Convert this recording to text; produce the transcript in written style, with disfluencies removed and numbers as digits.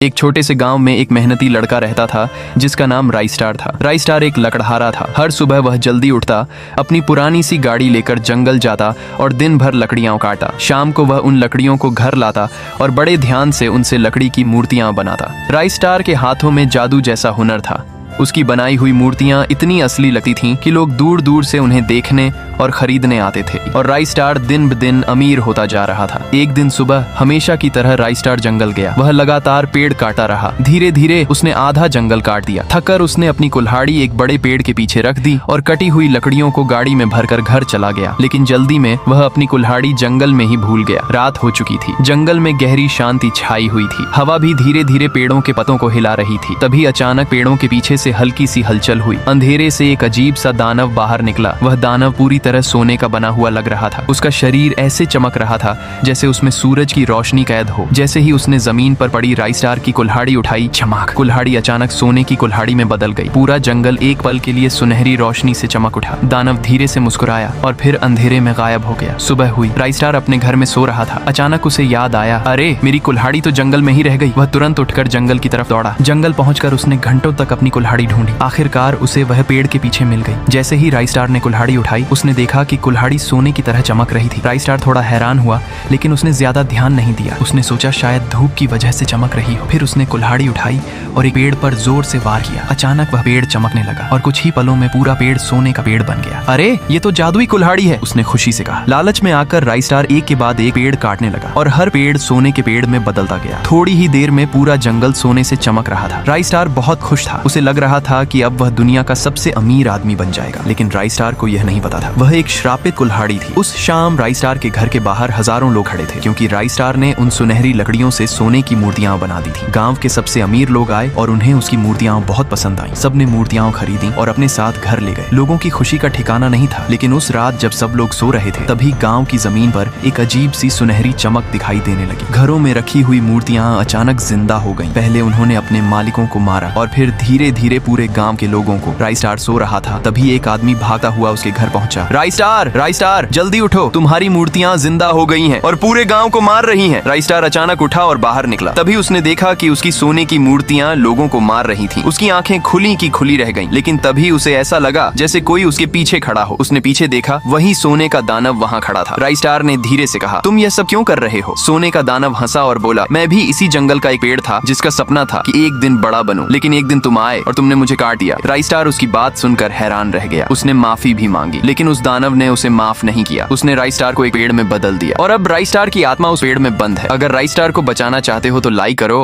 एक छोटे से गांव में एक मेहनती लड़का रहता था जिसका नाम राइस्टार था। राइस्टार एक लकड़हारा था। हर सुबह वह जल्दी उठता, अपनी पुरानी सी गाड़ी लेकर जंगल जाता और दिन भर लकड़ियां काटा। शाम को वह उन लकड़ियों को घर लाता और बड़े ध्यान से उनसे लकड़ी की मूर्तियां बनाता। राइस्टार के हाथों में जादू जैसा हुनर था। उसकी बनाई हुई मूर्तियां इतनी असली लगती थीं कि लोग दूर दूर से उन्हें देखने और खरीदने आते थे। और राइस्टार दिन ब दिन अमीर होता जा रहा था। एक दिन सुबह हमेशा की तरह राइस्टार जंगल गया। वह लगातार पेड़ काटा रहा। धीरे धीरे उसने आधा जंगल काट दिया। थककर उसने अपनी कुल्हाड़ी एक बड़े पेड़ के पीछे रख दी और कटी हुई लकड़ियों को गाड़ी में भरकर घर चला गया। लेकिन जल्दी में वह अपनी कुल्हाड़ी जंगल में ही भूल गया। रात हो चुकी थी। जंगल में गहरी शांति छाई हुई थी। हवा भी धीरे धीरे पेड़ों के पत्तों को हिला रही थी। तभी अचानक पेड़ों के पीछे से हल्की सी हलचल हुई। अंधेरे से एक अजीब सा दानव बाहर निकला। वह दानव पूरी तरह सोने का बना हुआ लग रहा था। उसका शरीर ऐसे चमक रहा था जैसे उसमें सूरज की रोशनी कैद हो। जैसे ही उसने जमीन पर पड़ी राइस्टार की कुल्हाड़ी उठाई, झमाक, कुल्हाड़ी अचानक सोने की कुल्हाड़ी में बदल गई। पूरा जंगल एक पल के लिए सुनहरी रोशनी से चमक उठा। दानव धीरे से मुस्कुराया और फिर अंधेरे में गायब हो गया। सुबह हुई। राइस्टार अपने घर में सो रहा था। अचानक उसे याद आया, अरे मेरी कुल्हाड़ी तो जंगल में ही रह गई। वह तुरंत उठकर जंगल की तरफ दौड़ा। जंगल पहुंचकर उसने घंटों तक अपनी कुल्हाड़ी ढूंढी। आखिरकार उसे वह पेड़ के पीछे मिल गई। जैसे ही राइस्टार ने कुल्हाड़ी उठाई, उसने देखा कि कुल्हाड़ी सोने की तरह चमक रही थी। राइस्टार थोड़ा हैरान हुआ, लेकिन उसने ज्यादा ध्यान नहीं दिया। उसने सोचा शायद धूप की वजह से चमक रही हो। फिर उसने कुल्हाड़ी उठाई और एक पेड़ पर जोर से वार किया। अचानक वह पेड़ चमकने लगा और कुछ ही पलों में पूरा पेड़ सोने का पेड़ बन गया। अरे ये तो जादुई कुल्हाड़ी है, उसने खुशी से कहा। लालच में आकर राइस्टार एक के बाद एक पेड़ काटने लगा और हर पेड़ सोने के पेड़ में बदलता गया। थोड़ी ही देर में पूरा जंगल सोने से चमक रहा था। राइस्टार बहुत खुश था। उसे लग रहा था कि अब वह दुनिया का सबसे अमीर आदमी बन जाएगा। लेकिन राइस्टार को यह नहीं पता था, वह एक श्रापित कुल्हाड़ी थी। उस शाम राइस्टार के घर के बाहर हजारों लोग खड़े थे, क्योंकि राइस्टार ने उन सुनहरी लकड़ियों से सोने की मूर्तियां बना दी थी। गांव के सबसे अमीर लोग आए और उन्हें उसकी मूर्तियां बहुत पसंद आई। सबने मूर्तियां खरीदी और अपने साथ घर ले गए। लोगों की खुशी का ठिकाना नहीं था। लेकिन उस रात जब सब लोग सो रहे थे, तभी गाँव की जमीन पर एक अजीब सी सुनहरी चमक दिखाई देने लगी। घरों में रखी हुई मूर्तियां अचानक जिंदा हो गईं। पहले उन्होंने अपने मालिकों को मारा और फिर धीरे धीरे पूरे गाँव के लोगों को। राइस्टार सो रहा था, तभी एक आदमी भागता हुआ उसके घर पहुंचा। राइस्टार, राइस्टार, जल्दी उठो, तुम्हारी मूर्तियां जिंदा हो गई हैं और पूरे गांव को मार रही हैं। राइस्टार अचानक उठा और बाहर निकला। तभी उसने देखा कि उसकी सोने की मूर्तियां लोगों को मार रही थीं। उसकी आंखें खुली की खुली रह गईं। लेकिन तभी उसे ऐसा लगा जैसे कोई उसके पीछे खड़ा हो। उसने पीछे देखा, वही सोने का दानव वहां खड़ा था। राइस्टार ने धीरे से कहा, तुम यह सब क्यों कर रहे हो? सोने का दानव हंसा और बोला, मैं भी इसी जंगल का एक पेड़ था जिसका सपना था कि एक दिन बड़ा बनूं। लेकिन एक दिन तुम आए और तुमने मुझे काट दिया। राइस्टार उसकी बात सुनकर हैरान रह गया। उसने माफी भी मांगी, लेकिन उस दानव ने उसे माफ नहीं किया। उसने राइस्टार को एक पेड़ में बदल दिया और अब राइस्टार की आत्मा उस पेड़ में बंद है। अगर राइस्टार को बचाना चाहते हो तो लाइक करो।